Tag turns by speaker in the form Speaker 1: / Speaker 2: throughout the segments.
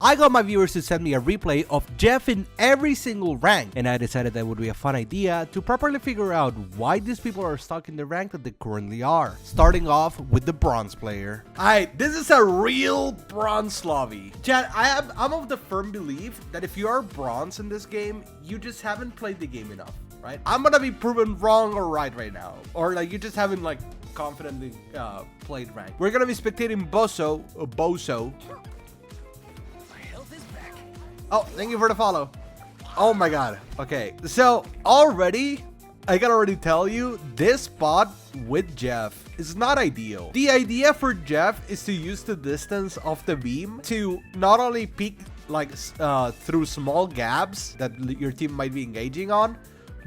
Speaker 1: I got my viewers to send me a replay of Jeff in every single rank, and I decided that would be a fun idea to properly figure out why these people are stuck in the rank that they currently are. Starting off with the bronze player. Alright, this is a real bronze lobby. Chat, I'm of the firm belief that if you are bronze in this game, you just haven't played the game enough, right? I'm gonna be proven wrong or right now, or like you just haven't like confidently played rank. We're gonna be spectating Boso. Oh, thank you for the follow. Oh my god. Okay, so already, I can already tell you, this spot with Jeff is not ideal. The idea for Jeff is to use the distance of the beam to not only peek like through small gaps that your team might be engaging on,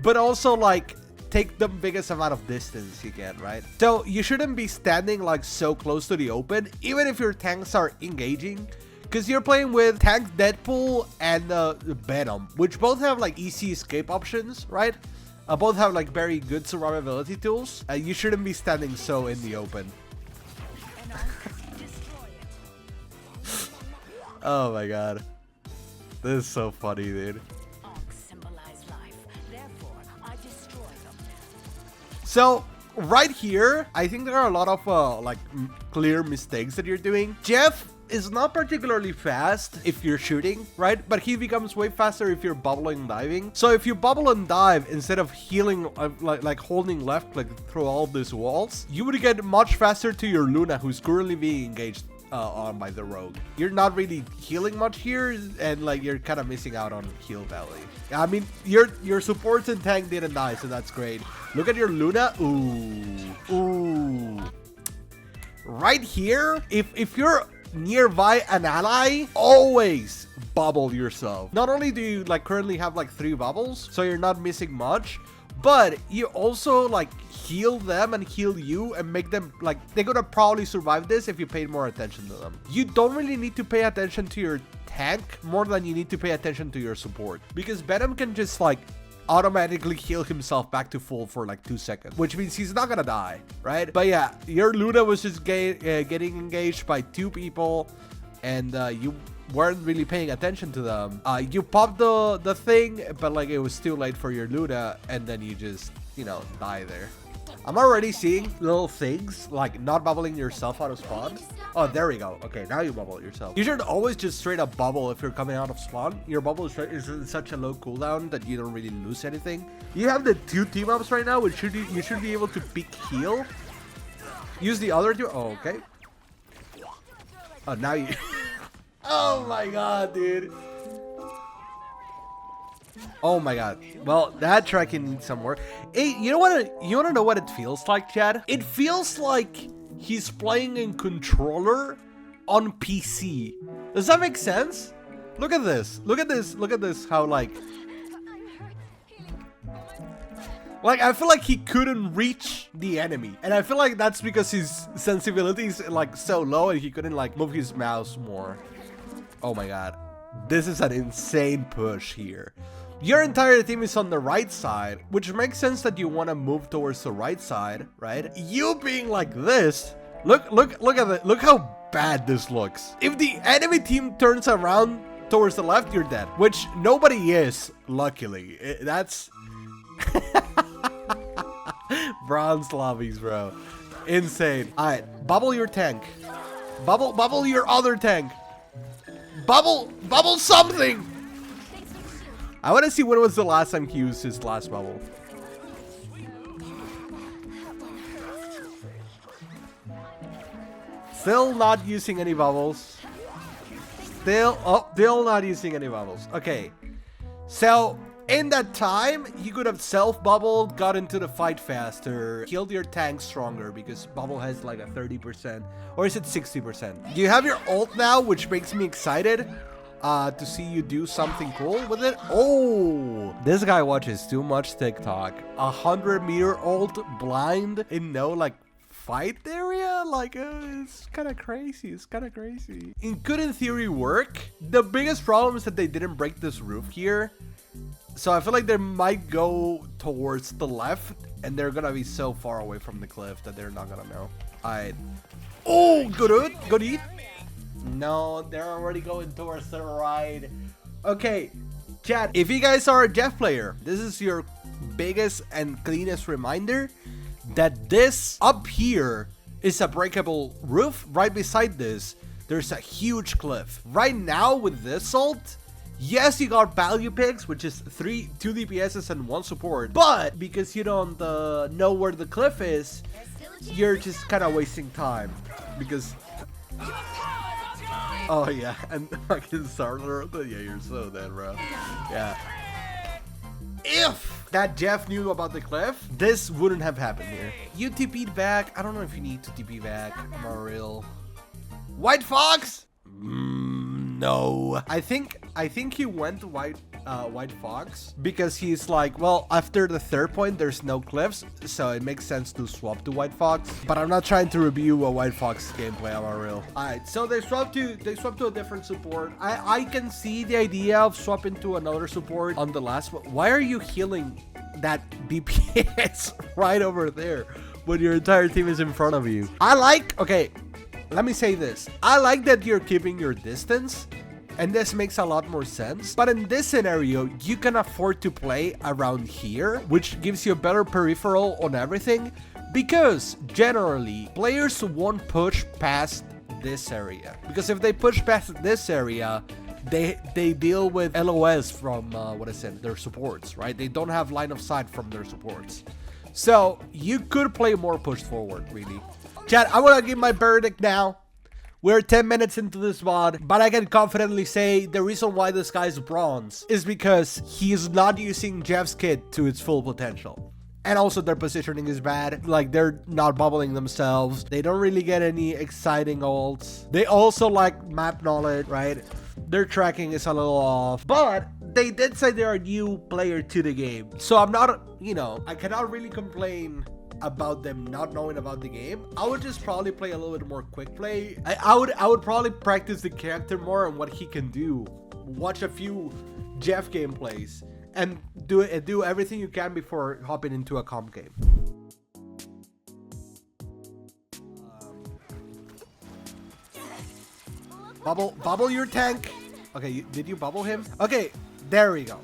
Speaker 1: but also like take the biggest amount of distance you can, right? So you shouldn't be standing like so close to the open, even if your tanks are engaging, because you're playing with Tank Deadpool and Venom, which both have like easy escape options, right? Both have like very good survivability tools. You shouldn't be standing so in the open. Oh my god. This is so funny, dude. So right here, I think there are a lot of like clear mistakes that you're doing. Jeff is not particularly fast if you're shooting, right? But he becomes way faster if you're bubbling and diving. So if you bubble and dive instead of healing, like holding left click through all these walls, you would get much faster to your Luna, who's currently being engaged on by the rogue. You're not really healing much here, and like you're kind of missing out on heal value. I mean, your supports and tank didn't die, so that's great. Look at your Luna. Ooh. Right here, if you're nearby an ally, always bubble yourself. Not only do you like currently have like 3 bubbles, so you're not missing much, but you also like heal them and heal you and make them like they're gonna probably survive this if you paid more attention to them. You don't really need to pay attention to your tank more than you need to pay attention to your support, because Venom can just like automatically heal himself back to full for like 2 seconds, which means he's not gonna die, right? But yeah, your Luna was just getting engaged by 2 people, and you weren't really paying attention to them. You popped the thing, but like it was too late for your Luna, and then you just, you know, die there. I'm already seeing little things like not bubbling yourself out of spawn. Oh, there we go. Okay, now you bubble yourself. You should always just straight up bubble if you're coming out of spawn. Your bubble is in such a low cooldown that you don't really lose anything. You have the 2 team ups right now, which you should be able to peek heal. Use the other 2. Oh, okay. Oh, now you. Oh my god, dude. Oh my god. Well, that tracking needs some work. Hey, you wanna know what it feels like, Chad? It feels like he's playing in controller on PC. Does that make sense? Look at this. Look at this. Look at this. How like I feel like he couldn't reach the enemy, and I feel like that's because his sensibility is like so low and he couldn't like move his mouse more. Oh my god. This is an insane push here. Your entire team is on the right side, which makes sense that you want to move towards the right side, right? You being like this, look at it. Look how bad this looks. If the enemy team turns around towards the left, you're dead, which nobody is, luckily. That's bronze lobbies, bro. Insane. All right, bubble your tank. Bubble your other tank. Bubble something. I want to see when was the last time he used his last bubble. Still not using any bubbles. Still not using any bubbles. Okay. So in that time, you could have self-bubbled, got into the fight faster, killed your tank stronger, because bubble has like a 30%, or is it 60%? You have your ult now, which makes me excited to see you do something cool with it. Oh, this guy watches too much TikTok. 100-meter ult blind in no like fight area, like it's kind of crazy. It's kind of crazy. It could in theory work. The biggest problem is that they didn't break this roof here. So I feel like they might go towards the left, and they're gonna be so far away from the cliff that they're not gonna know. Alright. Oh, good eat. No, they're already going towards the right. Okay, chat, if you guys are a Jeff player, this is your biggest and cleanest reminder that this up here is a breakable roof. Right beside this, there's a huge cliff. Right now with this ult, yes, you got value picks, which is 2 DPSs and 1 support, but because you don't know where the cliff is, you're just kind of wasting time because... Oh yeah, and fucking starter. Yeah, you're so dead, bro. Yeah. If that Jeff knew about the cliff, this wouldn't have happened here. You TP'd back. I don't know if you need to TP back. I'm not real. White Fox? No. I think he went to White Fox because he's like, well, after the 3rd point, there's no cliffs, so it makes sense to swap to White Fox. But I'm not trying to review a White Fox gameplay. I'm not real. All right, so they swapped to a different support. I can see the idea of swapping to another support on the last one. Why are you healing that DPS right over there when your entire team is in front of you? Okay, let me say this. I like that you're keeping your distance, and this makes a lot more sense. But in this scenario, you can afford to play around here, which gives you a better peripheral on everything, because generally, players won't push past this area. Because if they push past this area, they deal with LOS from, their supports, right? They don't have line of sight from their supports. So, you could play more push forward, really. Chat, I want to give my verdict now. We're 10 minutes into this VOD, but I can confidently say the reason why this guy's bronze is because he's not using Jeff's kit to its full potential. And also their positioning is bad. Like, they're not bubbling themselves. They don't really get any exciting ults. They also lack map knowledge, right? Their tracking is a little off. But they did say they're a new player to the game. So I'm not, I cannot really complain about them not knowing about the game. I would just probably play a little bit more quick play. I would probably practice the character more and what he can do. Watch a few Jeff gameplays and do everything you can before hopping into a comp game. Bubble your tank. Okay, did you bubble him? Okay, there we go.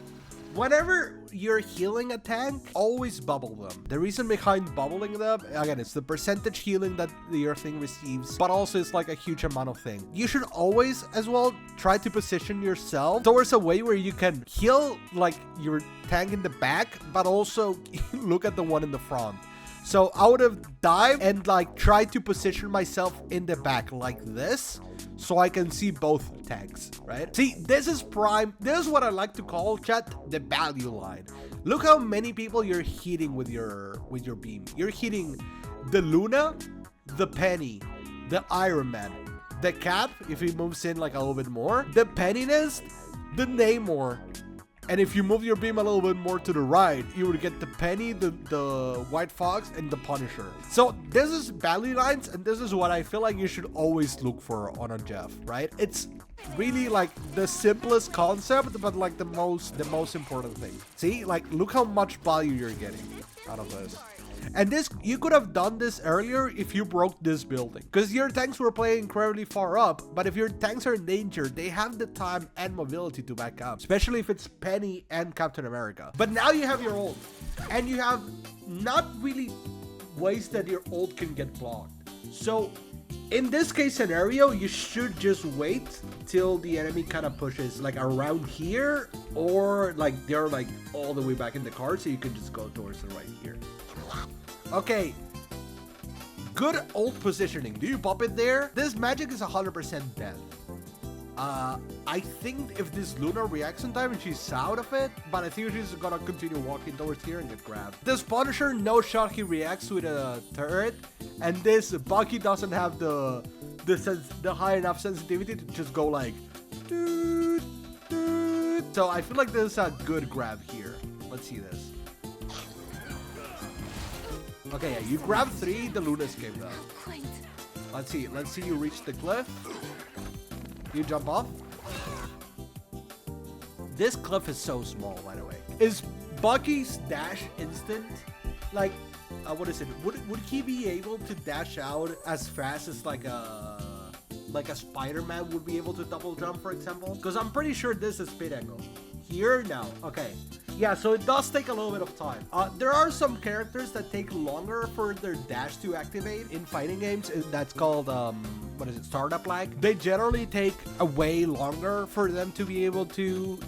Speaker 1: Whenever you're healing a tank, always bubble them. The reason behind bubbling them, again, it's the percentage healing that your thing receives, but also it's like a huge amount of thing. You should always as well try to position yourself towards a way where you can heal like your tank in the back, but also look at the one in the front. So I would have dived and like tried to position myself in the back like this, so I can see both tanks, right? See, this is prime. This is what I like to call, chat, the value line. Look how many people you're hitting with your beam. You're hitting the Luna, the Penny, the Iron Man, the Cap, if he moves in like a little bit more, the Penniness, the Namor. And if you move your beam a little bit more to the right, you would get the Penny, the White Fox, and the Punisher. So this is value lines, and this is what I feel like you should always look for on a Jeff, right? It's really like the simplest concept, but like the most important thing. See, like look how much value you're getting out of this. And this, you could have done this earlier if you broke this building, because your tanks were playing incredibly far up. But if your tanks are in danger, they have the time and mobility to back up, especially if it's Penny and Captain America. But now you have your ult, and you have not really ways that your ult can get blocked. So in this case scenario, you should just wait till the enemy kind of pushes like around here, or like they're like all the way back in the card, so you can just go towards the right here. Okay, good ult positioning. Do you pop it there? This magic is 100% dead. I think if this Luna reacts in time and she's out of it, but I think she's gonna continue walking towards here and get grabbed. This Punisher, no shot he reacts with a turret, and this Bucky doesn't have the high enough sensitivity to just go like doot, doot. So I feel like this is a good grab here. Let's see this. Okay, yeah, you grab 3, the Luna escaped though. Let's see you reach the cliff. You jump off. This cliff is so small, by the way. Is Bucky's dash instant? Like, what is it? Would he be able to dash out as fast as like a like a Spider-Man would be able to double jump, for example. Because I'm pretty sure this is speed angle. Here, no. Okay. Yeah, so it does take a little bit of time. There are some characters that take longer for their dash to activate in fighting games. That's called, what is it, startup lag. They generally take a way longer for them to be able to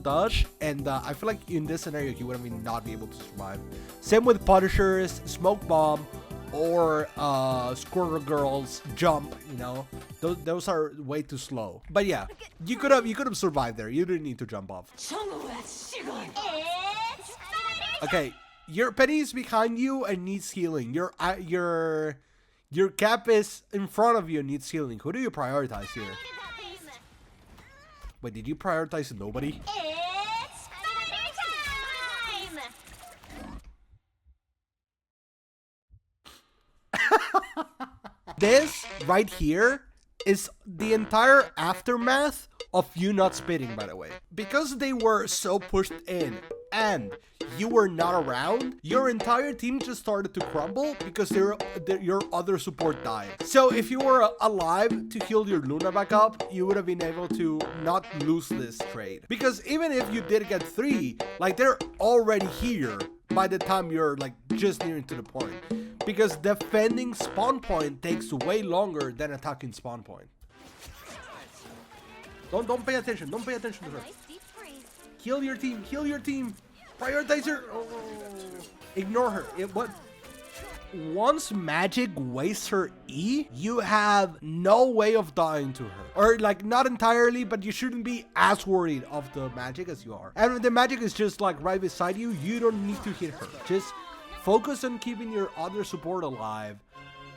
Speaker 1: dodge. And I feel like in this scenario, you would not be able to survive. Same with Punishers, Smoke Bomb, or Squirrel Girl's jump, you know, those are way too slow. But yeah, you could have survived there. You didn't need to jump off. Okay, your Penny is behind you and needs healing. Your Cap is in front of you and needs healing. Who do you prioritize here? Wait, did you prioritize nobody? This right here is the entire aftermath of you not spitting, by the way. Because they were so pushed in and you were not around, your entire team just started to crumble because your other support died. So if you were alive to heal your Luna back up, you would have been able to not lose this trade. Because even if you did get 3, like they're already here by the time you're like just nearing to the point. Because defending spawn point takes way longer than attacking spawn point. Don't pay attention. Don't pay attention to her. Heal your team. Heal your team. Prioritize her. Oh. Ignore her. Once magic wastes her E, you have no way of dying to her. Or like not entirely, but you shouldn't be as worried of the magic as you are. And if the magic is just like right beside you, you don't need to hit her. Just focus on keeping your other support alive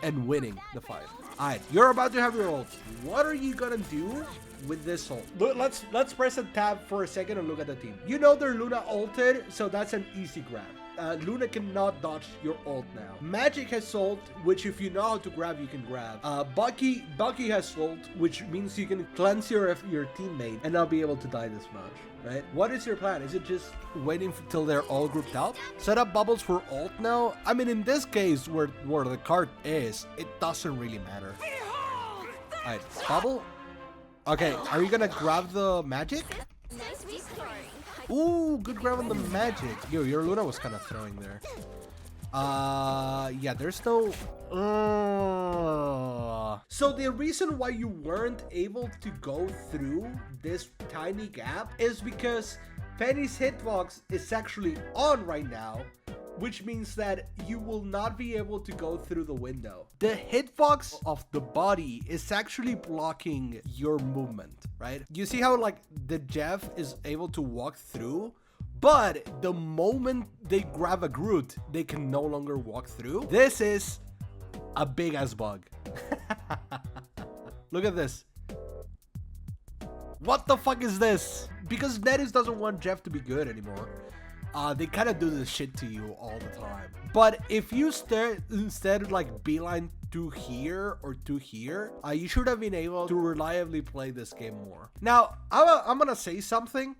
Speaker 1: and winning the fight. Alright, you're about to have your ult. What are you gonna do with this ult? Let's press a tab for a second and look at the team. You know their Luna ulted, so that's an easy grab. Luna cannot dodge your ult now. Magic has ult, which if you know how to grab, you can grab. Bucky has ult, which means you can cleanse your teammate and not be able to die this much, right? What is your plan? Is it just waiting till they're all grouped out? Set up bubbles for ult now? I mean, in this case, where the card is, it doesn't really matter. Alright, bubble. Okay, are you gonna grab the magic? Ooh, good grab on the magic. Yo, your Luna was kind of throwing there. Yeah, there's no... So the reason why you weren't able to go through this tiny gap is because Penny's hitbox is actually on right now, which means that you will not be able to go through the window. The hitbox of the body is actually blocking your movement, right? You see how like the Jeff is able to walk through, but the moment they grab a Groot, they can no longer walk through. This is a big ass bug. Look at this. What the fuck is this? Because Netis doesn't want Jeff to be good anymore. They kind of do this shit to you all the time. But if you instead like beeline to here or to here, you should have been able to reliably play this game more. Now, I'm gonna say something.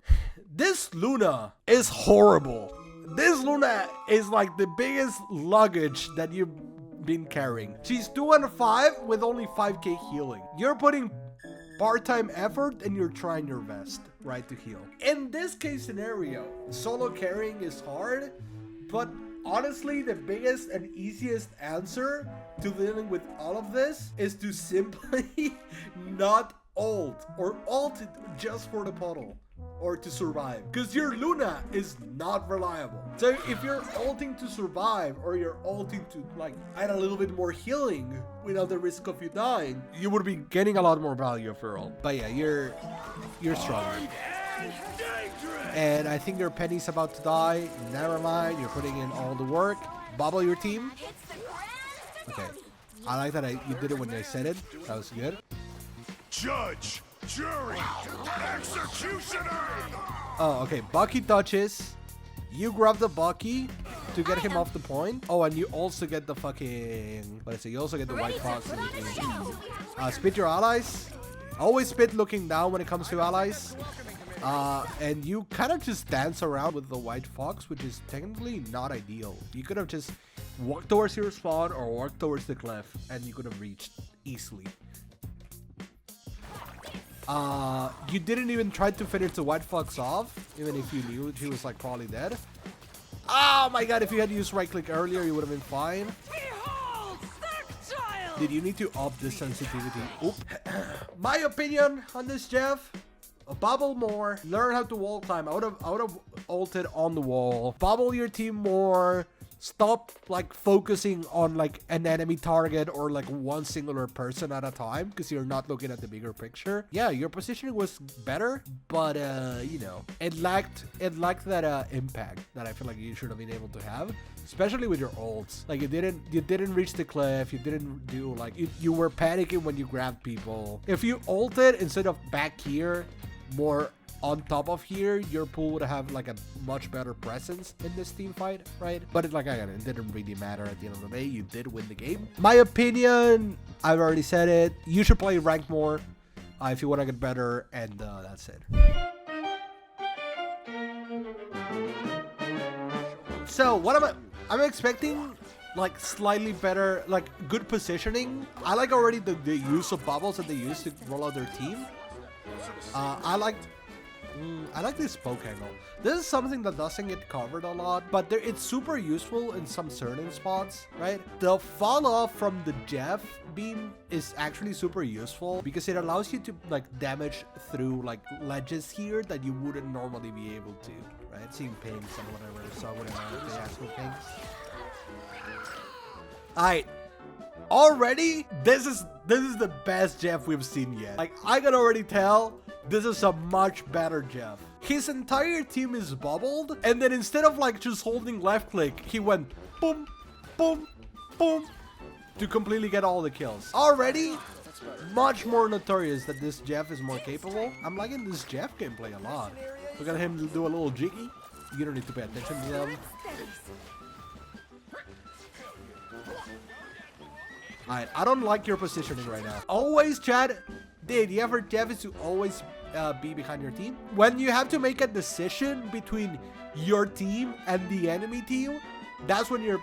Speaker 1: This Luna is horrible. This Luna is like the biggest luggage that you've been carrying. She's 2 and 5 with only 5k healing. You're putting part-time effort and you're trying your best, right, to heal. In this case scenario, solo carrying is hard, but honestly, the biggest and easiest answer to dealing with all of this is to simply not ult, or ult just for the puddle, or to survive, because your Luna is not reliable. So if you're ulting to survive, or you're ulting to like add a little bit more healing without the risk of you dying, you would be getting a lot more value of your ult. But yeah, you're strong. And I think your Penny's about to die. Never mind, you're putting in all the work. Bubble your team. Okay, I like that you did it when I said it. That was good.
Speaker 2: Judge, jury, executioner!
Speaker 1: Oh, okay. Bucky touches. You grab the Bucky to get him off the point. Oh, and you also get the fucking... What is it? You also get the White Fox in between. Spit your allies. Always spit looking down when it comes to allies. And you kind of just dance around with the White Fox, which is technically not ideal. You could have just walked towards your spawn or walked towards the cliff, and you could have reached easily. You didn't even try to finish the White Fox off, even if you knew he was like probably dead. Oh my god, if you had used right click earlier, you would have been fine.
Speaker 3: Behold, Child!
Speaker 1: Did you need to up this sensitivity? Oop. My opinion on this, Jeff. Bubble more. Learn how to wall climb. I would have ulted on the wall. Bubble your team more. Stop like focusing on like an enemy target or like one singular person at a time because you're not looking at the bigger picture. Yeah, your positioning was better, but you know, it lacked that impact that I feel like you should have been able to have, especially with your ults. Like you didn't reach the cliff. You didn't do like you were panicking when you grabbed people. If you ulted instead of back here, more on top of here, your pool would have like a much better presence in this team fight, right? But it didn't really matter at the end of the day. You did win the game. My opinion, I've already said it. You should play ranked more if you want to get better, and that's it. So what I'm expecting like slightly better, like good positioning. I like already the use of bubbles that they use to roll out their team. I like this poke angle. This is something that doesn't get covered a lot, but it's super useful in some certain spots, right? The fall off from the Jeff beam is actually super useful because it allows you to like damage through like ledges here that you wouldn't normally be able to, right? Seeing pings and whatever, so I wouldn't know the actual pings. Alright. Already, this is the best Jeff we've seen yet. Like, I can already tell this is a much better Jeff. His entire team is bubbled, and then instead of like just holding left click, he went boom, boom, boom to completely get all the kills. Already, much more notorious that this Jeff is more capable. I'm liking this Jeff gameplay a lot. Look at him do a little jiggy. You don't need to pay attention to them. Alright, I don't like your positioning right now. Always, Chad, the idea for Jeff is to always be behind your team. When you have to make a decision between your team and the enemy team, that's when you're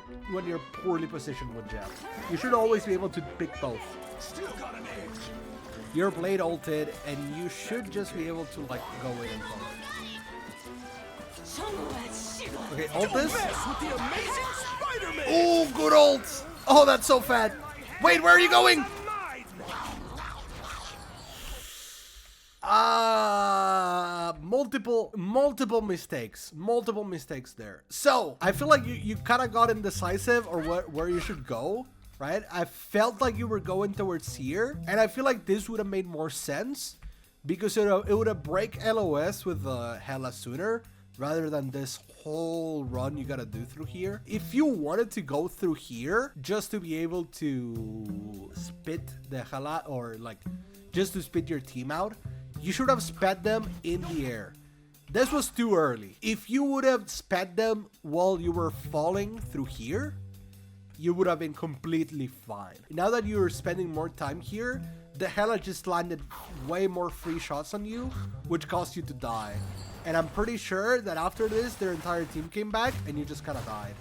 Speaker 1: poorly positioned with Jeff. You should always be able to pick both.
Speaker 2: Still got an edge.
Speaker 1: Your blade ulted, and you should just be able to like go in and forward. Okay, ult this.
Speaker 2: With the amazing Spider-Man.
Speaker 1: Oh, good ult. Oh, that's so fat. Wait, where are you going? Multiple mistakes there. So I feel like you kind of got indecisive or where you should go, right? I felt like you were going towards here, and I feel like this would have made more sense because it would have break LOS with Hella sooner rather than this whole run you gotta do through here. If you wanted to go through here just to be able to spit the Hella or like just to spit your team out, you should have sped them in the air. This was too early. If you would have sped them while you were falling through here, you would have been completely fine. Now that you're spending more time here, the Hella just landed way more free shots on you, which caused you to die. And I'm pretty sure that after this, their entire team came back and you just kind of died.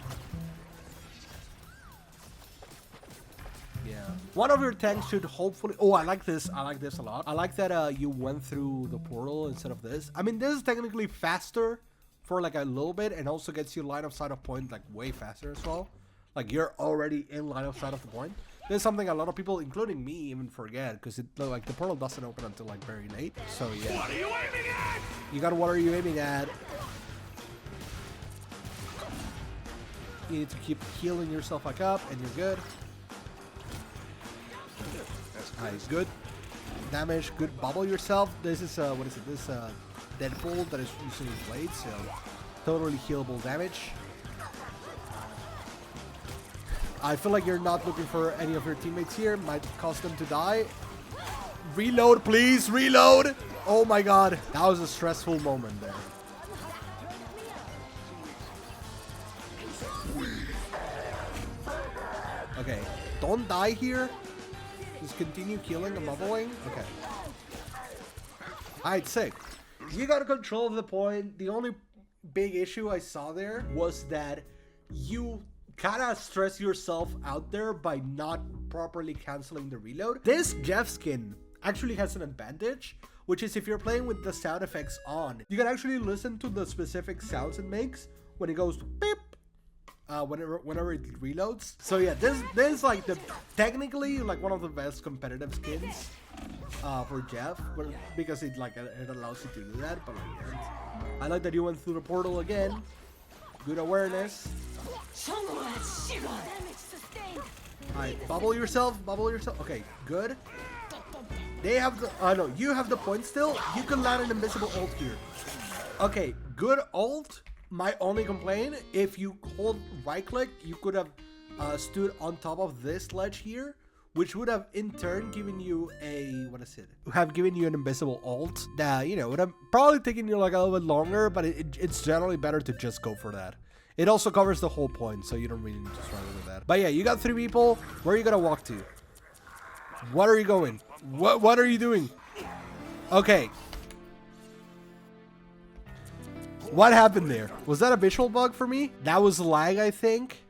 Speaker 1: Yeah. One of your tanks should hopefully... Oh, I like this. I like this a lot. I like that you went through the portal instead of this. I mean, this is technically faster for like a little bit and also gets you line of sight of point like way faster as well. Like you're already in line of sight of the point. This is something a lot of people, including me, even forget because it like the portal doesn't open until like very late. So yeah.
Speaker 2: What are you aiming at?
Speaker 1: You got what are you aiming at? You need to keep healing yourself back up and you're good. Nice, good. Damage, good. Bubble yourself. This is what is it? This Deadpool that is using his blade, so totally healable damage. I feel like you're not looking for any of your teammates here. Might cause them to die. Reload, please. Reload. Oh my god. That was a stressful moment there. Okay. Don't die here. Just continue killing and bubbling. Okay. Alright, sick. You got control of the point. The only big issue I saw there was that you kind of stress yourself out there by not properly canceling the reload. This Jeff skin actually has an advantage which is if you're playing with the sound effects on, you can actually listen to the specific sounds it makes when it goes beep, whenever it reloads. So yeah, this is like technically like one of the best competitive skins for Jeff, because it allows you to do that. But like, I like that you went through the portal again. Good awareness. Alright, bubble yourself. Okay, good. They have the, no, you have the point still. You can land an invisible ult here. Okay, good ult. My only complaint, if you hold right click, you could have stood on top of this ledge here, which would have in turn given you a, given you an invisible ult that, you know, would have probably taken you like a little bit longer, but it's generally better to just go for that. It also covers the whole point, so you don't really need to struggle with that. But yeah, you got 3 people. Where are you gonna walk to? What are you going? What are you doing? Okay. What happened there? Was that a visual bug for me? That was lag, I think.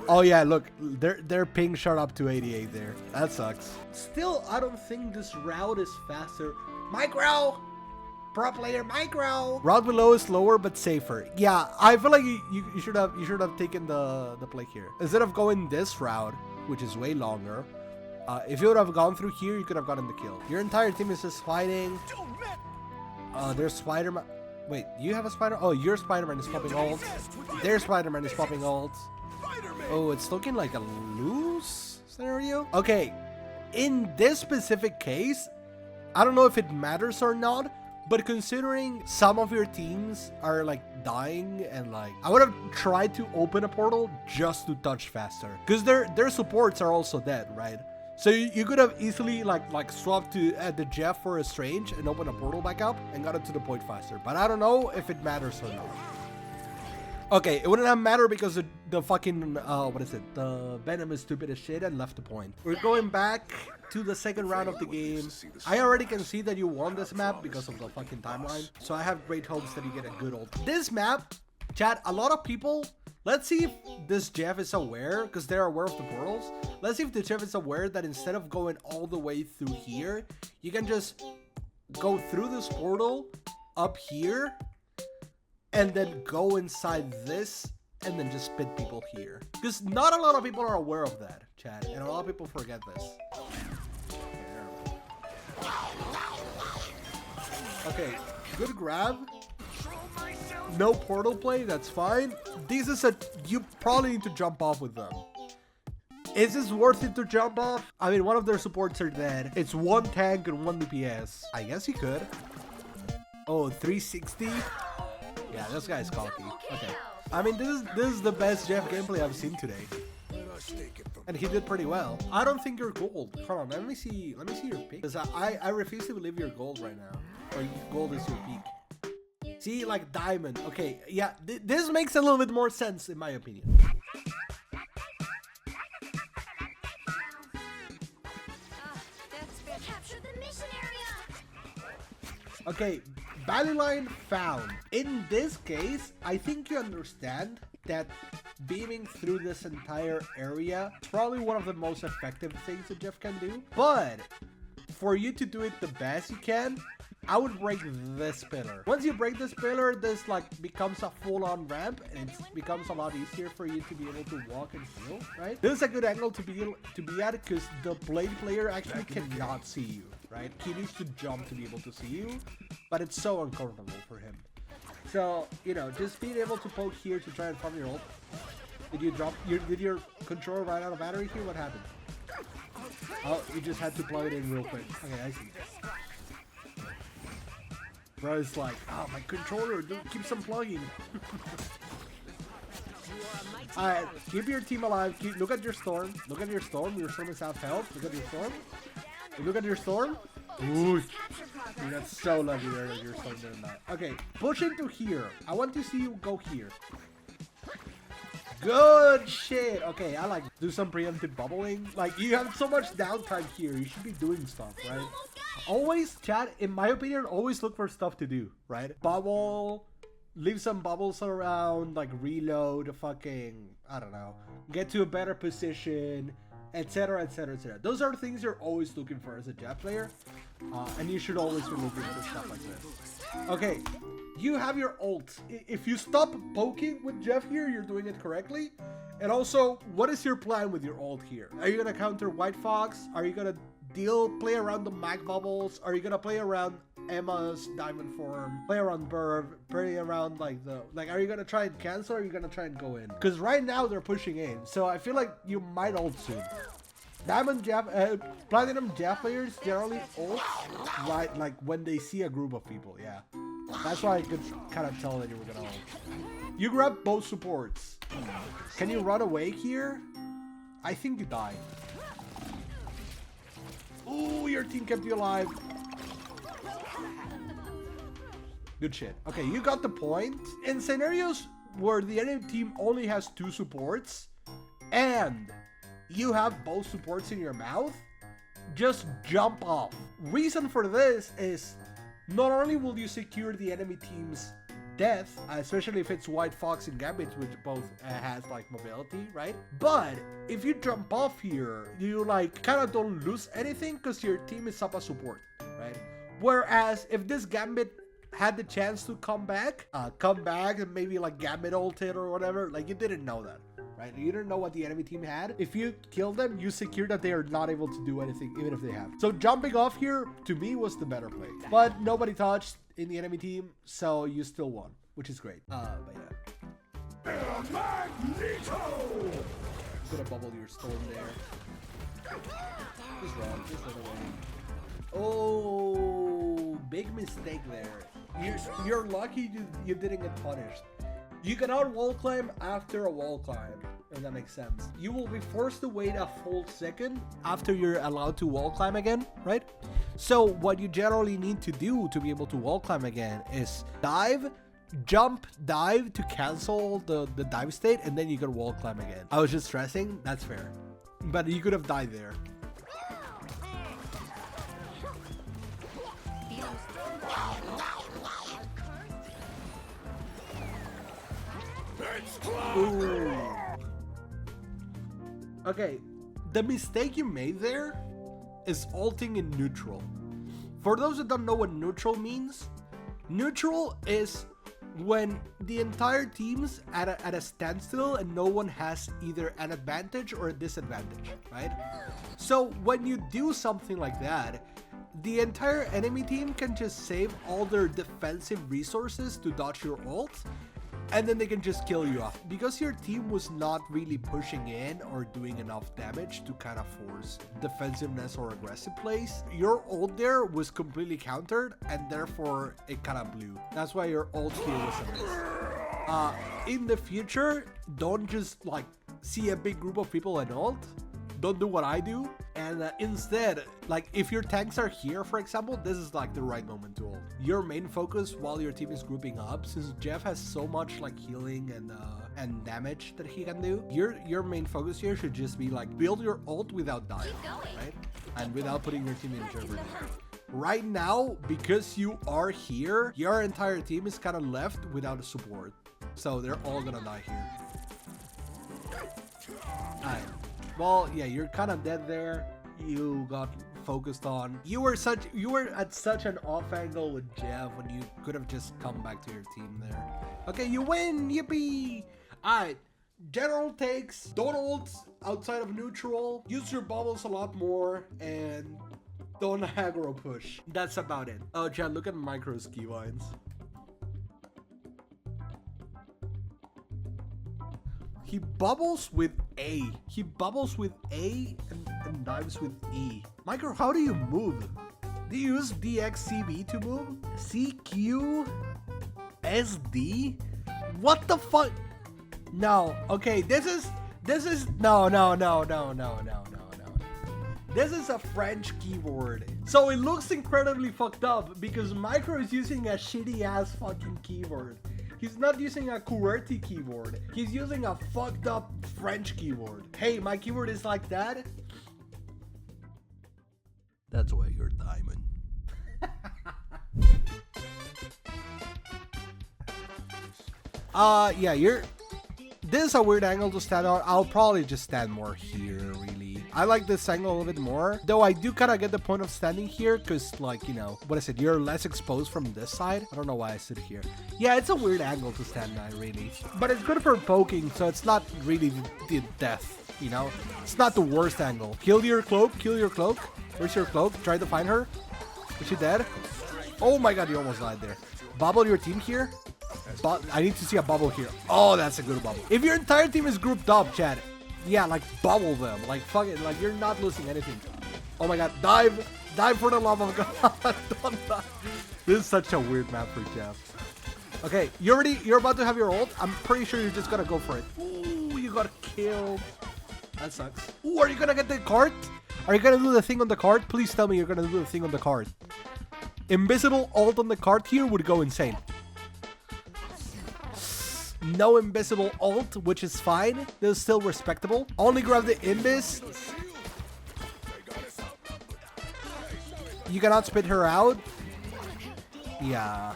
Speaker 1: Oh yeah, look, their ping shot up to 88 there. That sucks. Still, I don't think this route is faster. Micro! Pro player micro! Route below is slower but safer. Yeah, I feel like you should have taken the play here. Instead of going this route, which is way longer, if you would have gone through here, you could have gotten the kill. Your entire team is just fighting. There's Spider-Man. Wait, you have a Spider? Oh, your Spider-Man is popping ults. Their Spider-Man is popping ults. Oh, it's looking like a lose scenario. Okay, in this specific case, I don't know if it matters or not, but considering some of your teams are like dying and like, I would have tried to open a portal just to touch faster, because their supports are also dead, right? So you could have easily like swapped to the Jeff for a Strange and open a portal back up and got it to the point faster. But I don't know if it matters or not. Okay, it wouldn't have mattered because the fucking, the Venom is stupid as shit and left the point. We're going back to the second round of the game. I already can see that you won this map because of the fucking timeline. So I have great hopes that you get a good ult. This map, chat, a lot of people, let's see if this Jeff is aware, because they're aware of the portals. Let's see if the Jeff is aware that instead of going all the way through here, you can just go through this portal up here and then go inside this and then just spit people here. Because not a lot of people are aware of that, chat, and a lot of people forget this. Okay, good grab. No portal play, that's fine. This is you probably need to jump off with them. Is this worth it to jump off? I mean, one of their supports are dead. It's 1 tank and 1 DPS. I guess you could. Oh, 360? Yeah, this guy's cocky. Okay. I mean, this is the best Jeff gameplay I've seen today. And he did pretty well. I don't think you're gold. Hold on, let me see your peak. Because I refuse to believe you're gold right now. Or gold is your peak. See, like diamond. Okay, yeah, this makes a little bit more sense in my opinion. Okay, battle line found. In this case, I think you understand that beaming through this entire area is probably one of the most effective things that Jeff can do. But for you to do it the best you can, I would break this pillar. Once you break this pillar, this like becomes a full-on ramp, and it becomes a lot easier for you to be able to walk and heal, right? This is a good angle to be at, because the blade player actually cannot see you, right? He needs to jump to be able to see you, but it's so uncomfortable for him. So, you know, just being able to poke here to try and farm your ult. Did your controller run out of battery here? What happened? Oh, you just had to plug it in real quick. Okay, I see. Bro, it's like, oh, my controller, dude, keeps unplugging. Alright, keep your team alive. Look at your storm. Look at your storm. Your storm is half health. Look at your storm. Look at your storm. Ooh. Dude, that's so lucky there that your storm did that. Okay, push into here. I want to see you go here. Good shit. Okay, I like do some preemptive bubbling. Like, you have so much downtime here. You should be doing stuff, right? Always, chat, in my opinion, always look for stuff to do, right? Bubble, leave some bubbles around, like reload, fucking, I don't know, get to a better position, etc, etc, etc. Those are things you're always looking for as a Jeff player, and you should always be looking for stuff like this. Okay, you have your ult. If you stop poking with Jeff here, you're doing it correctly. And also, what is your plan with your ult here? Are you gonna counter White Fox? Are you gonna play around the mag bubbles? Are you gonna play around Emma's diamond form? Play around Burb? Play around are you gonna try and cancel, or are you gonna try and go in? Because right now they're pushing in, so I feel like you might ult soon. Platinum Jeff players generally ult right like when they see a group of people. Yeah, that's why I could kind of tell that you were gonna ult. You grab both supports. Can you run away here? I think you die. Ooh, your team kept you alive. Good shit. Okay, you got the point. In scenarios where the enemy team only has 2 supports and you have both supports in your mouth, just jump off. Reason for this is not only will you secure the enemy team's death, especially if it's White Fox and Gambit, which both has like mobility, right? But if you jump off here, you like kind of don't lose anything because your team is up as support, right? Whereas if this Gambit had the chance to come back and maybe like Gambit ulted or whatever, like you didn't know that, right? You didn't know what the enemy team had. If you kill them, you secure that they are not able to do anything, even if they have. So jumping off here, to me, was the better play. But nobody touched in the enemy team, so you still won, which is great. But yeah.
Speaker 2: Magneto!
Speaker 1: I'm gonna bubble your storm there. Just run, just run away. Oh, big mistake there. You're lucky you didn't get punished. You cannot wall climb after a wall climb, if that makes sense. You will be forced to wait a full second after you're allowed to wall climb again, right? So what you generally need to do to be able to wall climb again is dive, jump, dive to cancel the dive state, and then you can wall climb again. I was just stressing, that's fair. But you could have died there. Ooh. Okay, the mistake you made there is ulting in neutral. For those that don't know what neutral means, neutral is when the entire team's at a standstill and no one has either an advantage or a disadvantage, right? So when you do something like that, the entire enemy team can just save all their defensive resources to dodge your ult, and then they can just kill you off. Because your team was not really pushing in or doing enough damage to kind of force defensiveness or aggressive plays, your ult there was completely countered, and therefore it kind of blew. That's why your ult here was a miss. In the future, don't just like see a big group of people and ult. Don't do what I do, and instead, like if your tanks are here, for example, this is like the right moment to ult. Your main focus while your team is grouping up, since Jeff has so much like healing and damage that he can do, your main focus here should just be like build your ult without dying, right? And without putting your team in jeopardy. Right now, because you are here, your entire team is kind of left without a support, so they're all gonna die here. Alright. Well, yeah, you're kind of dead there. You got focused on. You were at such an off angle with Jeff when you could have just come back to your team there. Okay, you win! Yippee! Alright, general takes. Don't ult outside of neutral. Use your bubbles a lot more, and don't aggro push. That's about it. Oh, Chad, look at Micro's keybinds. He bubbles with A. He bubbles with A and dives with E. Micro, how do you move? Do you use DXCB to move? CQ SD? What the fuck? No. Okay, this is no. This is a French keyboard. So it looks incredibly fucked up because Micro is using a shitty ass fucking keyboard. He's not using a QWERTY keyboard. He's using a fucked up French keyboard. Hey, my keyboard is like that. That's why you're diamond. Yeah, this is a weird angle to stand on. I'll probably just stand more here, really. I like this angle a little bit more. Though I do kind of get the point of standing here because, like, you know, what is it? You're less exposed from this side. I don't know why I sit here. Yeah, it's a weird angle to stand at, really. But it's good for poking, so it's not really the death, you know? It's not the worst angle. Kill your cloak. Kill your cloak. Where's your cloak? Try to find her. Is she dead? Oh my god, you almost died there. Bubble your team here. But I need to see a bubble here. Oh, that's a good bubble. If your entire team is grouped up, Chad, yeah, like bubble them. Like fuck it. Like you're not losing anything. Oh my god, dive. Dive for the love of God. Don't die. This is such a weird map for Jeff. Okay, you're about to have your ult. I'm pretty sure you're just gonna go for it. Ooh, you got killed. That sucks. Ooh, are you gonna get the cart? Are you gonna do the thing on the cart? Please tell me you're gonna do the thing on the cart. Invisible ult on the cart here would go insane. No invisible ult, which is fine. This is still respectable. Only grab the invis. You cannot spit her out. Yeah.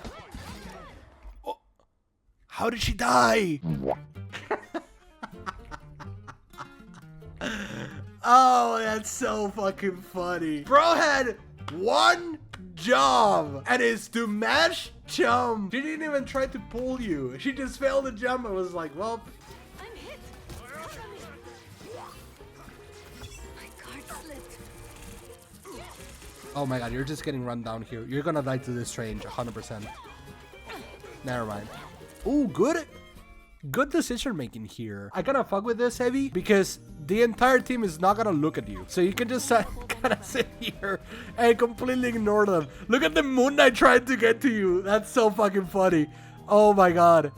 Speaker 1: Oh. How did she die? Oh, that's so fucking funny. Bro had one job, and it's to mash jump. She didn't even try to pull you. She just failed the jump and was like, well.
Speaker 3: I'm hit. My card slipped.
Speaker 1: Oh my god, you're just getting run down here. You're gonna die to this range, 100%. Never mind. Ooh, good decision making here. I gotta fuck with this heavy because the entire team is not gonna look at you. So you can just kind of sit here and completely ignore them. Look at the Moon Knight trying to get to you. That's so fucking funny. Oh my god.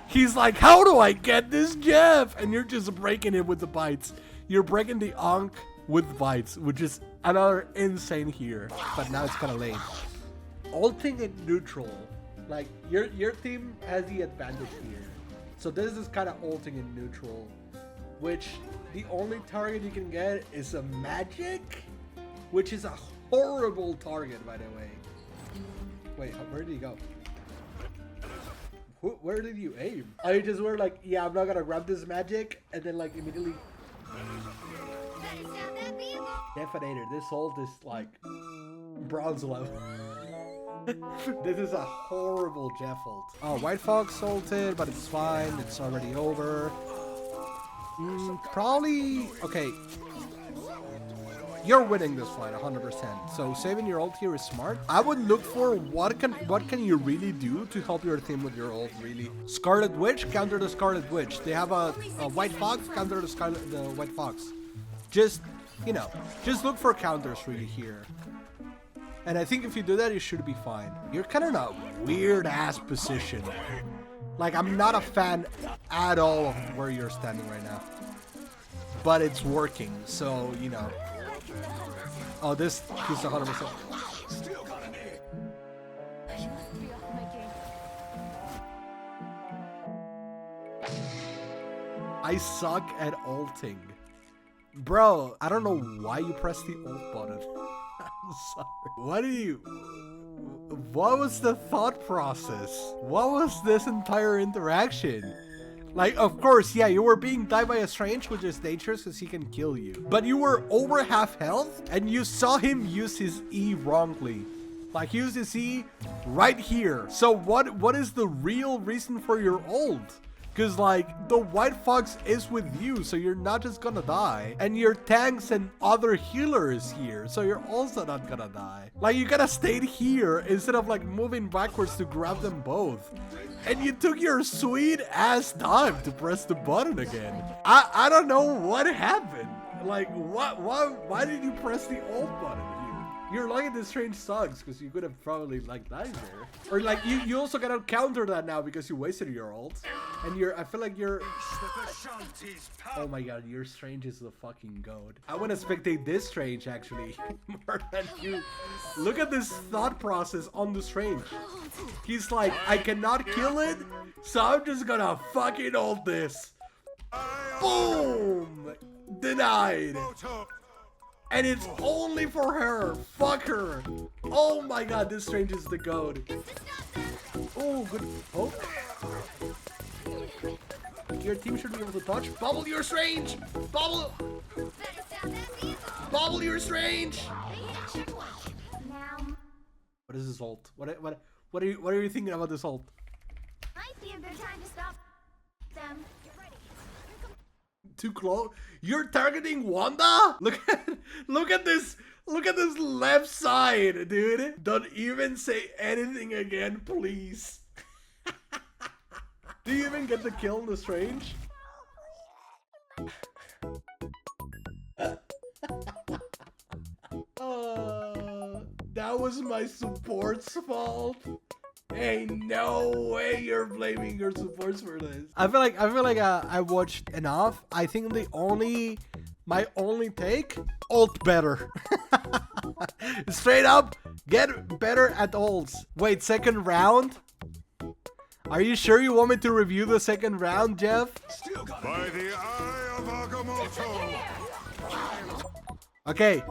Speaker 1: He's like, how do I get this Jeff? And you're just breaking it with the bites. You're breaking the Ankh with bites, which is another insane here. But now it's kind of late. Ulting in neutral. Like, your team has the advantage here. So this is kind of ulting in neutral, which the only target you can get is a magic, which is a horrible target, by the way. Wait, where did he go? Where did you aim? I just were like, yeah, I'm not gonna grab this magic, and then like immediately detonated. This ult is like bronze level. This is a horrible Jeff ult. Oh, White Fox ulted, but it's fine. It's already over. Probably... Okay. You're winning this fight 100%. So saving your ult here is smart. I would look for what can you really do to help your team with your ult, really. Scarlet Witch, counter the Scarlet Witch. They have a White Fox, counter the White Fox. Just, you know, just look for counters really here. And I think if you do that, you should be fine. You're kind of in a weird-ass position. Like, I'm not a fan at all of where you're standing right now. But it's working, so, you know. Oh, this is 100%.
Speaker 2: Still got an egg.
Speaker 3: You must be off my game.
Speaker 1: I suck at ulting. Bro, I don't know why you pressed the ult button. I'm sorry. What was the thought process? What was this entire interaction? Like, of course, yeah, you were being died by a strange, which is dangerous because he can kill you. But you were over half health, and you saw him use his E wrongly. Like, he used his E right here. So what is the real reason for your ult? Because, like, the White Fox is with you, so you're not just gonna die. And your tanks and other healers here, so you're also not gonna die. Like, you gotta stay here instead of, like, moving backwards to grab them both. And you took your sweet-ass time to press the button again. I don't know what happened. Like, why did you press the ult button? You're lucky this range sucks because you could have probably like died there. Or like you also gotta counter that now because you wasted your ult. And I feel like you're... Oh my god, your strange is the fucking goat. I want to spectate this strange actually more than you. Look at this thought process on the strange. He's like, I cannot kill it, so I'm just gonna fucking ult this. Boom! Denied. And it's only for her. Fuck her. Oh my god, this strange is the goat. Oh, good poke. Your team should be able to touch. Bubble your strange. Bubble. Bubble, you're strange.
Speaker 3: Now,
Speaker 1: What is this ult? What are you thinking about this ult?
Speaker 3: might be a good time to stop them.
Speaker 1: Too close. You're targeting Wanda? Look at this. Look at this left side, dude. Don't even say anything again, please. Do you even get the kill in the strange? That was my support's fault. Ain't no way you're blaming your supports for this. I feel like I watched enough. I think my only take, ult better. Straight up, get better at ults. Wait, second round? Are you sure you want me to review the second round, Jeff?
Speaker 2: Still got
Speaker 4: By the eye of Agamotto.
Speaker 1: Okay.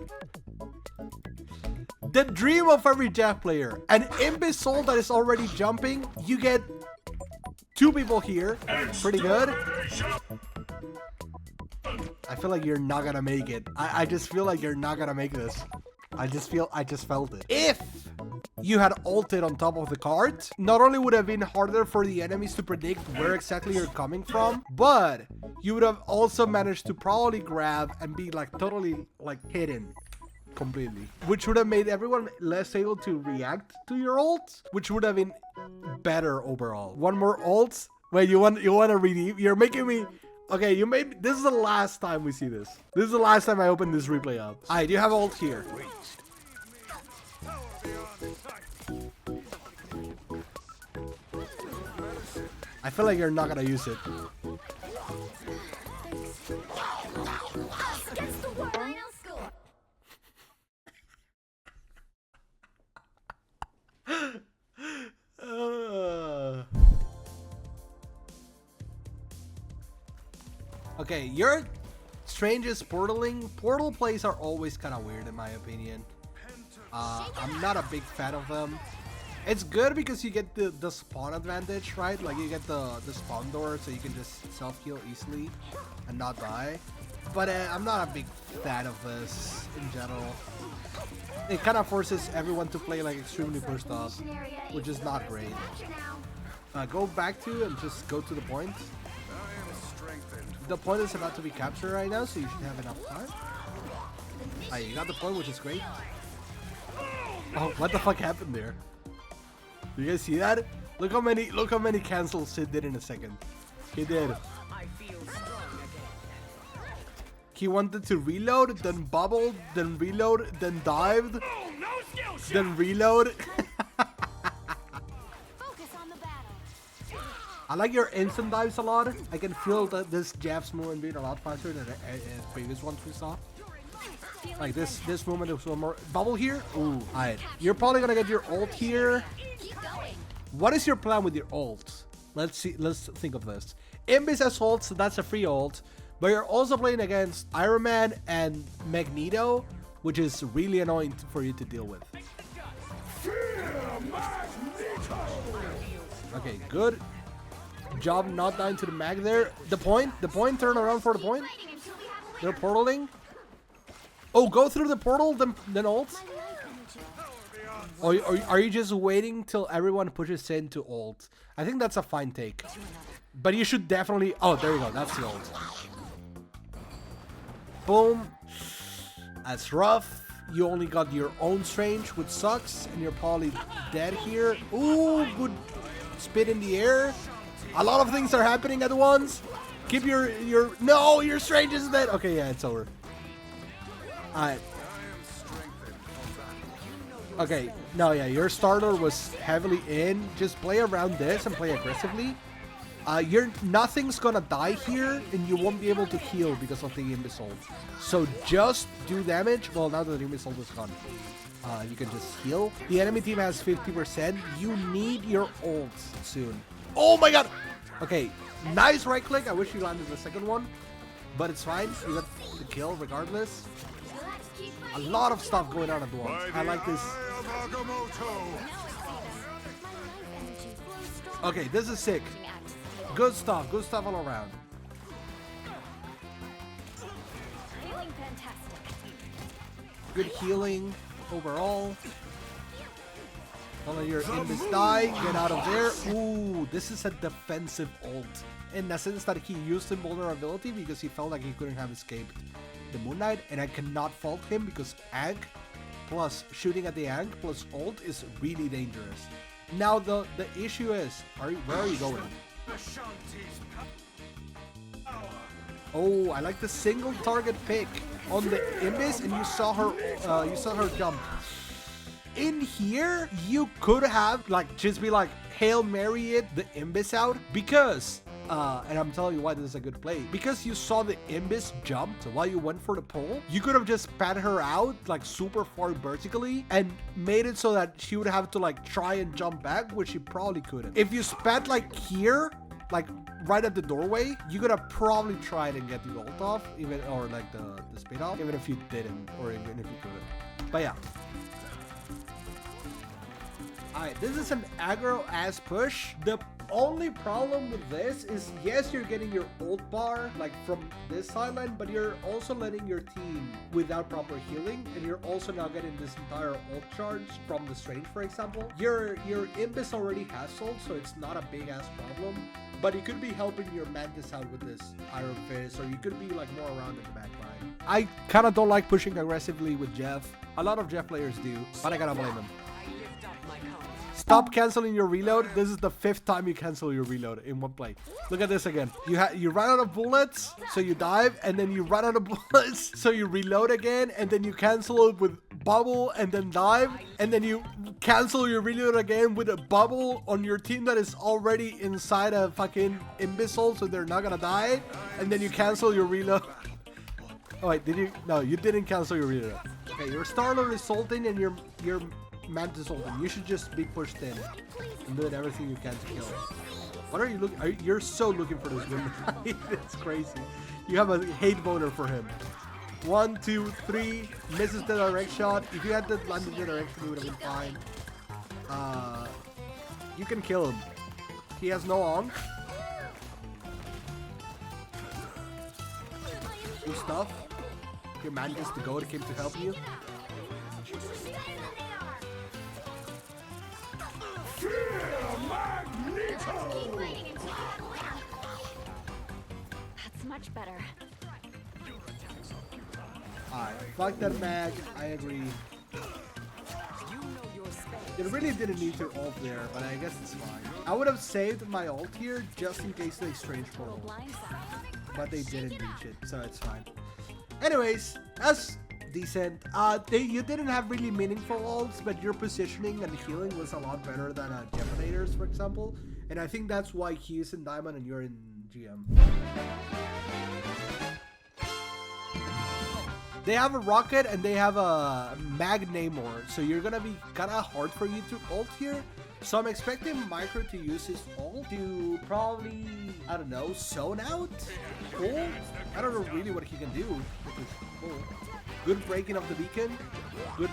Speaker 1: The dream of every Jeff player. An imbecile that is already jumping. You get 2 people here. Pretty good. I feel like you're not gonna make it. I just feel like you're not gonna make this. I just felt it. If you had ulted on top of the cart, not only would it have been harder for the enemies to predict where exactly you're coming from, but you would have also managed to probably grab and be like totally like hidden completely, which would have made everyone less able to react to your ult, which would have been better overall. One more ult. Wait, you want to redeem? You're making me. Okay, you made. This is the last time we see this. This is the last time I open this replay up. Alright, you have ult here. I feel like you're not gonna use it.
Speaker 3: Against the wall. Final score.
Speaker 1: Okay, your strangest portaling. Portal plays are always kind of weird in my opinion. I'm not a big fan of them. It's good because you get the spawn advantage, right? Like you get the spawn door, so you can just self-heal easily and not die. But I'm not a big fan of this in general. It kind of forces everyone to play like extremely burst up, which is not great. Go back to and just go to the point. The point is about to be captured right now, so you should have enough time. Alright, you got the point, which is great. Oh, what the fuck happened there? Do you guys see that? Look how many cancels Sid did in a second. He did. He wanted to reload, then bubbled, then reload, then dived, then reload.
Speaker 3: Focus on the battle.
Speaker 1: I like your instant dives a lot. I can feel that this Jeff's movement being a lot faster than the previous ones we saw. Like this movement is one more bubble here. Ooh, alright. You're probably gonna get your ult here.
Speaker 3: Keep going.
Speaker 1: What is your plan with your ult? Let's see. Let's think of this. Imbis has ult, so that's a free ult. But you're also playing against Iron Man and Magneto, which is really annoying for you to deal with. Okay, good job not dying to the mag there. The point, turn around for the point.
Speaker 3: Fighting until we have a
Speaker 1: They're portaling. Oh, go through the portal, then ult. Or are you just waiting till everyone pushes in to ult? I think that's a fine take. But you should definitely... Oh, there you go. That's the ult. Boom. That's rough. You only got your own strange, which sucks. And you're probably dead here. Ooh, good spit in the air. A lot of things are happening at once. Keep your... No, your strange is dead. Okay, yeah, it's over. Alright. Okay, no, yeah, your starter was heavily in. Just play around this and play aggressively. Nothing's gonna die here, and you won't be able to heal because of the imbecile. So just do damage. Well, now that the imbecile is gone, you can just heal. The enemy team has 50%. You need your ult soon. Oh my god! Okay, nice right click. I wish you landed the second one, but it's fine. You got the kill regardless.
Speaker 3: Let's keep
Speaker 1: A lot of stuff going on at once. I like this. Okay, this is sick. Good stuff all around.
Speaker 3: Feeling fantastic.
Speaker 1: Good healing overall. Don't let your Imbis die. Get out of there. Ooh, this is a defensive ult. In the sense that he used invulnerability because he felt like he couldn't have escaped the Moon Knight. And I cannot fault him because Ank plus shooting at the Ank plus ult is really dangerous. Now the issue is, where are you going? Oh, I like the single target pick on the Imbis, and you saw her jump. In here, you could have just be like Hail Mary it the Imbis out because and I'm telling you why this is a good play. Because you saw the Imbis jump, so while you went for the pull, you could have just spat her out like super far vertically and made it so that she would have to like try and jump back, which she probably couldn't. If you spat like here, like right at the doorway, you could have probably tried and get the ult off, even or like the speed off, even if you didn't, or even if you couldn't. But yeah. Alright, this is an aggro ass push. The only problem with this is, yes, you're getting your ult bar like from this sideline, but you're also letting your team without proper healing, and you're also now getting this entire ult charge from the Strange, for example. Your Imbis already has ult, so it's not a big ass problem, but you could be helping your Mantis out with this Iron Fist, or you could be like more around in the back line. I kind of don't like pushing aggressively with Jeff. A lot of Jeff players do, but I gotta blame them. Stop canceling your reload. This is the 5th time you cancel your reload in one play. Look at this again. You run out of bullets, so you dive, and then you run out of bullets, so you reload again, and then you cancel it with bubble and then dive, and then you cancel your reload again with a bubble on your team that is already inside a fucking imbecile, so they're not gonna die, and then you cancel your reload. Oh wait, did you? No, you didn't cancel your reload. Okay, your Star-Lord is ulting and your Mantis ulting. You should just be pushed in and doing everything you can to kill. What are you looking? You're so looking for this win. It's crazy. You have a hate boner for him. 1, 2, 3. Misses the direct shot. If you had that landed the direction, you would have been fine. You can kill him. He has no on. Good stuff. Your Mantis the goat came to help you.
Speaker 3: That's much better.
Speaker 1: Alright, fuck that mag. I agree. It really didn't need to ult there, but I guess it's fine. I would have saved my ult here just in case they strange portal, but they didn't reach it, so it's fine. Anyways, that's decent. You didn't have really meaningful ults, but your positioning and healing was a lot better than Geminiators, for example. And I think that's why he's in Diamond and you're in GM. They have a Rocket and they have a Mag Namor, so you're gonna be kind of hard for you to ult here. So I'm expecting Micro to use his ult to probably, I don't know, zone out? Cool. I don't know really what he can do with his ult. Good breaking of the beacon. Good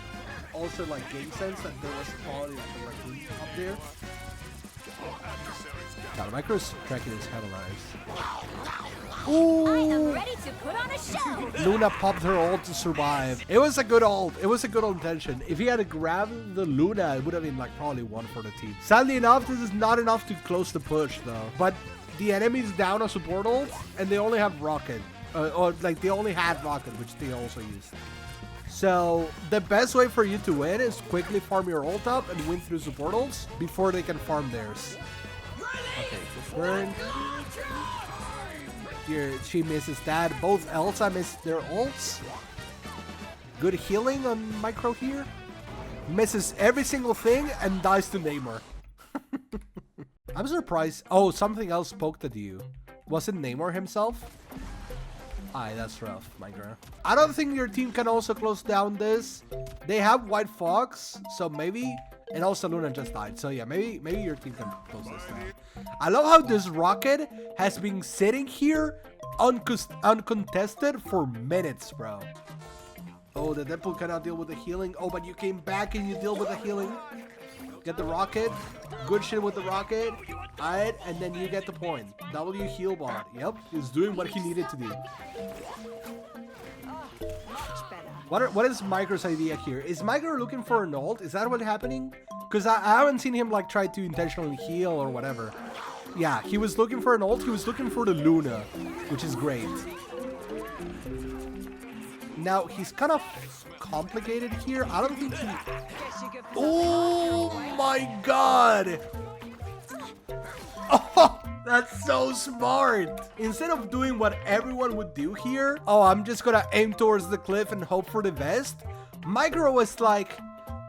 Speaker 1: also like game sense that there was probably like a raccoon up there. God, Micro's tracking is hella nice. Ooh!
Speaker 3: I am ready to put on a show.
Speaker 1: Luna popped her ult to survive. It was a good ult. It was a good intention. If he had grabbed the Luna, it would have been like probably one for the team. Sadly enough, this is not enough to close the push though. But the enemy's down a support ult, and they only have Rocket. Or like they only had Rocket, which they also used. So the best way for you to win is quickly farm your ult up and win through support ults before they can farm theirs. Okay, good burn. Here, she misses that. Both Elsa missed their ults. Good healing on Micro here. Misses every single thing and dies to Namor. I'm surprised. Oh, something else poked at you. Was it Namor himself? Aye, that's rough, Micro. I don't think your team can also close down this. They have White Fox, so maybe... And also Luna just died, so yeah, maybe your team can close this down. I love how this Rocket has been sitting here uncontested for minutes, bro. Oh, the Deadpool cannot deal with the healing. Oh, but you came back and you deal with the healing. Get the Rocket. Good shit with the Rocket. Alright, and then you get the point. W heal bot. Yep, he's doing what he needed to do.
Speaker 3: Much better.
Speaker 1: What is Micro's idea here? Is Micro looking for an ult? Is that what's happening? Because I haven't seen him like try to intentionally heal or whatever. Yeah, he was looking for an ult. He was looking for the Luna, which is great. Now, he's kind of complicated here. I don't think he... Oh my god! Oh, that's so smart! Instead of doing what everyone would do here, oh, I'm just gonna aim towards the cliff and hope for the best. Micro was like,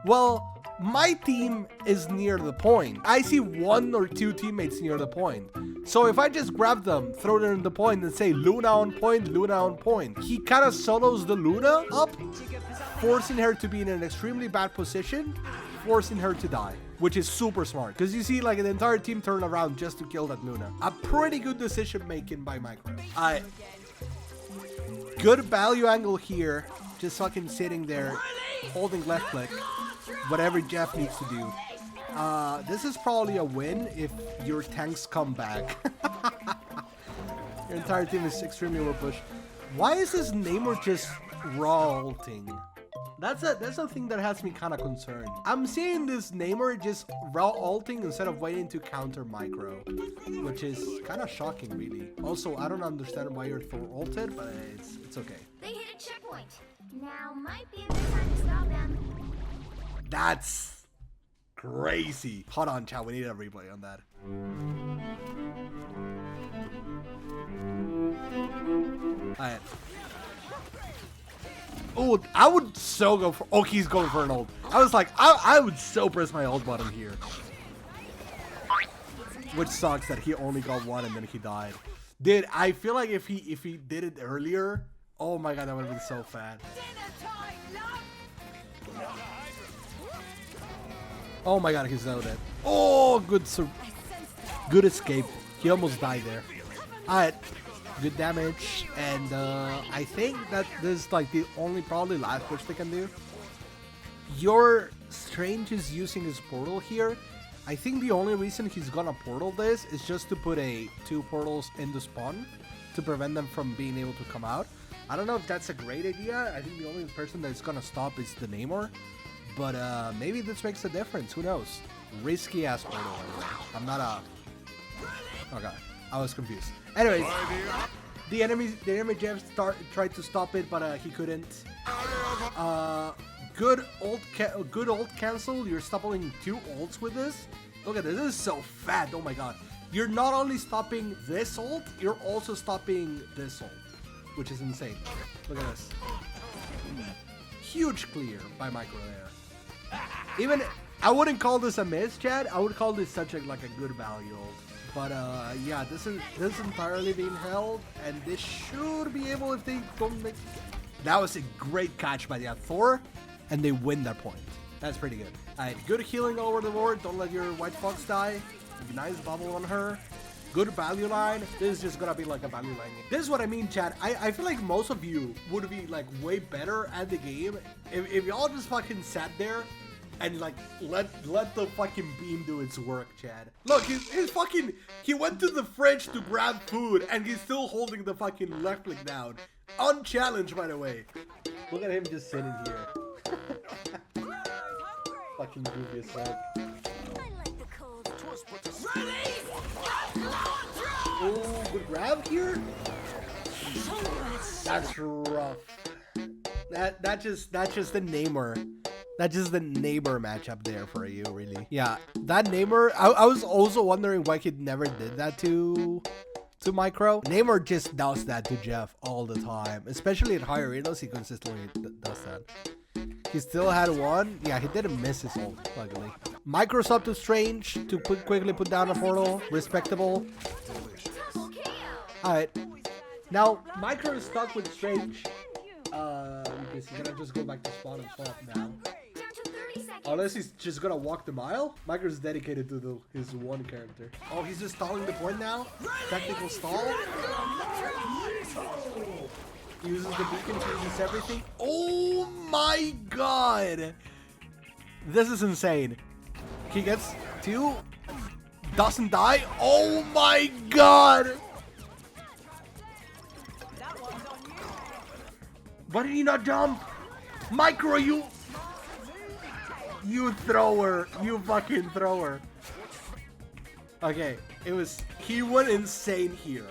Speaker 1: well, my team is near the point. I see 1 or 2 teammates near the point. So if I just grab them, throw them in the point and say Luna on point, Luna on point, he kind of solos the Luna up, forcing her to be in an extremely bad position, forcing her to die, which is super smart. Because you see like the entire team turn around just to kill that Luna. A pretty good decision making by Micro. Good value angle here. Just fucking sitting there, holding left click. Whatever Jeff needs to do. This is probably a win if your tanks come back. Your entire team is extremely well pushed. Why is this Namor just raw ulting? That's a thing that has me kind of concerned. I'm seeing this Namor just raw ulting instead of waiting to counter Micro, which is kind of shocking, really. Also, I don't understand why you're Thor ulted, but it's okay.
Speaker 3: They hit a checkpoint. Now might be a good time to stop them.
Speaker 1: That's crazy. Hold on, chat. We need a replay on that. Alright. Oh, I would so go for... Oh, he's going for an ult. I was like, I would so press my ult button here. Which sucks that he only got 1 and then he died. Dude, I feel like if he did it earlier... Oh my god, that would have been so fat. Oh my god, he's so dead. Oh, good escape. He almost died there. Alright, good damage. And I think that this is like the only probably last push they can do. Your Strange is using his portal here. I think the only reason he's gonna portal this is just to put 2 portals in the spawn to prevent them from being able to come out. I don't know if that's a great idea. I think the only person that's gonna stop is the Namor. But maybe this makes a difference. Who knows? Risky ass portal. I'm not a... Oh god, I was confused. Anyways, the enemy Jeff tried to stop it, but he couldn't. Good ult cancel. You're stopping 2 ults with this. Look at this. This is so fat. Oh my god. You're not only stopping this ult, you're also stopping this ult, which is insane. Look at this. Huge clear by Micro there. Even I wouldn't call this a miss, Chad. I would call this such a good value ult. But yeah, this is entirely being held, and this should be able if they don't make. That was a great catch by the Thor, and they win that point. That's pretty good. Alright, good healing all over the board. Don't let your White Fox die. Nice bubble on her. Good value line. This is just gonna be like a value line. This is what I mean, Chad. I feel like most of you would be like way better at the game if y'all just fucking sat there and like let the fucking beam do its work, Chad. Look, he went to the fridge to grab food and he's still holding the fucking left click down. Unchallenged, by the way. Look at him just sitting here. Fucking dubious fuck. Oh, good grab here. That's rough. That's just the Namor. That's just the Namor matchup there for you, really. Yeah, that Namor. I was also wondering why he never did that to Micro. Namor just does that to Jeff all the time, especially at higher arenas. He consistently does that. He still had 1. Yeah, he didn't miss his ult, luckily. Micro's up to Strange to quickly put down a portal. Respectable. Alright. Now, Micro is stuck with Strange. He's gonna just go back to spawn and swap now. Unless he's just gonna walk the mile. Micro's dedicated to his one character. Oh, he's just stalling the point now? Technical stall? He uses the beacon, changes everything. Oh my god! This is insane. He gets 2, doesn't die. Oh my god! Why did he not jump? Micro, you thrower. You fucking thrower. Okay, he went insane here.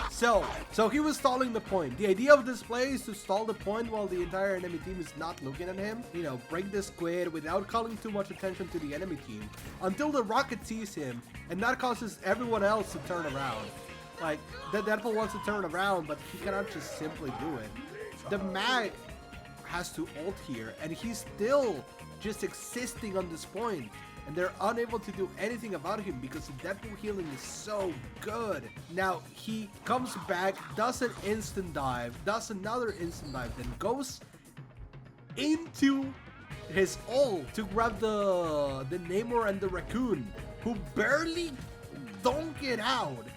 Speaker 1: So he was stalling the point. The idea of this play is to stall the point while the entire enemy team is not looking at him. You know, break the squid without calling too much attention to the enemy team until the rocket sees him, and that causes everyone else to turn around. Like, the Deadpool wants to turn around, but he cannot just simply do it. The mag has to ult here, and he's still just existing on this point. And they're unable to do anything about him because the Deadpool healing is so good. Now, he comes back, does an instant dive, does another instant dive, then goes into his ult to grab the Namor and the Raccoon, who barely don't get out.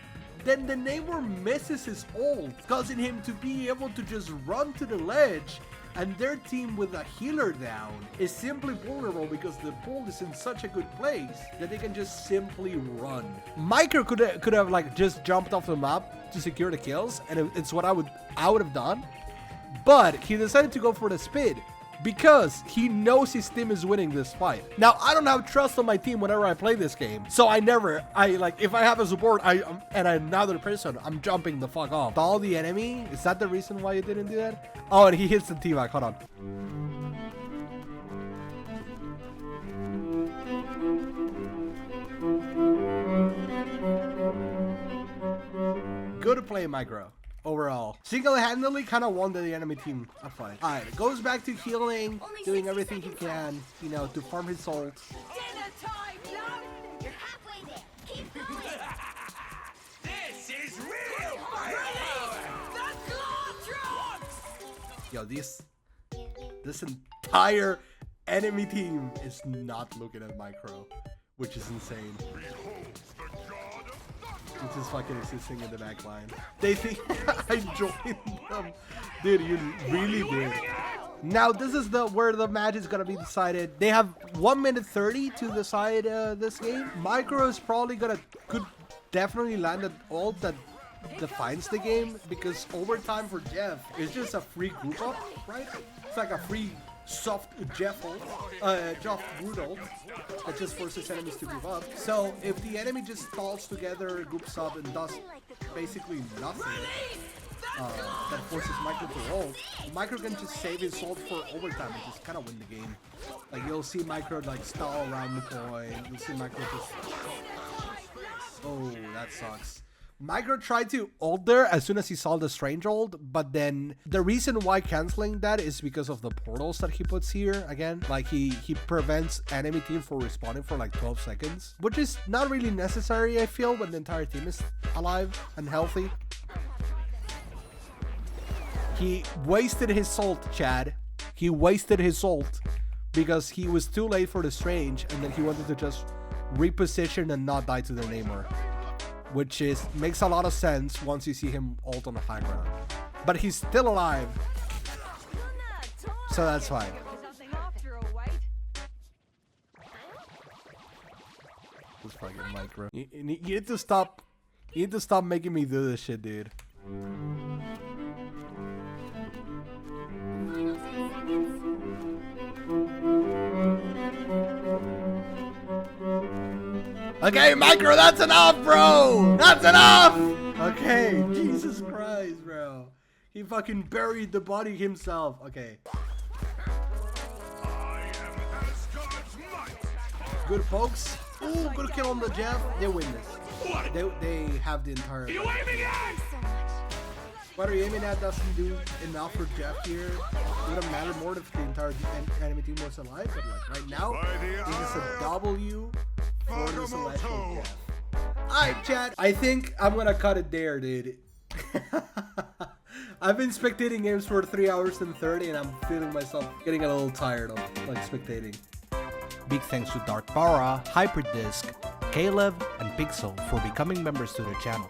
Speaker 1: Then the Namor misses his ult, causing him to be able to just run to the ledge. And their team with a healer down is simply vulnerable because the pool is in such a good place that they can just simply run. Micro could have like just jumped off the map to secure the kills, and it's what I would have done. But he decided to go for the spin because he knows his team is winning this fight. Now, I don't have trust on my team whenever I play this game, so if I have a support and another person, I'm jumping the fuck off. Stall the enemy? Is that the reason why you didn't do that? Oh, and he hits the T-Mac. Hold on. Good play, Micro. Overall, single-handedly kind of won the enemy team a fight. All right, goes back to healing, doing everything he can, you know, to farm his ult.
Speaker 3: Dinner time, love! You're halfway there. Keep going.
Speaker 2: This is real firepower!
Speaker 3: The Glortrons!
Speaker 1: Yo, this entire enemy team is not looking at Micro, which is insane. It's just fucking existing in the back line. They think I joined them. Dude, you really did. Now, this is where the match is going to be decided. They have 1 minute 30 to decide this game. Micro is probably could definitely land an ult that defines the game, because overtime for Jeff is just a free group up, right? It's like a free soft Jeff ult, Wood ult that just forces enemies to give up. So if the enemy just stalls together, groups up, and does basically nothing, that forces Micro to ult, Micro can just save his ult for overtime and just kind of win the game. Like, you'll see Micro like stall around the point. You'll see Micro just... Oh, that sucks. Micro tried to ult there as soon as he saw the strange ult, but then the reason why canceling that is because of the portals that he puts here. Again, like he prevents enemy team from respawning for like 12 seconds, which is not really necessary, I feel, when the entire team is alive and healthy. He wasted his ult, Chad. He wasted his ult because he was too late for the strange, and then he wanted to just reposition and not die to the Namor, which makes a lot of sense once you see him ult on the high ground. But he's still alive, so that's fine. This fucking Micro. You need to stop. You need to stop making me do this shit, dude. Okay, Micro, that's enough, bro! That's enough! Okay, Jesus Christ, bro. He fucking buried the body himself. Okay. Good, folks. Ooh, good kill on the Jeff. They win this. They have the entire... What are you aiming at doesn't do enough for Jeff here. It wouldn't matter more if the entire enemy team was alive, but like right now, this is a W for the celestial Jeff. Alright, chat. I think I'm gonna cut it there, dude. I've been spectating games for 3 hours and 30, and I'm feeling myself getting a little tired of like spectating. Big thanks to Dark Bara, Hyperdisk, Caleb, and Pixel for becoming members to the channel.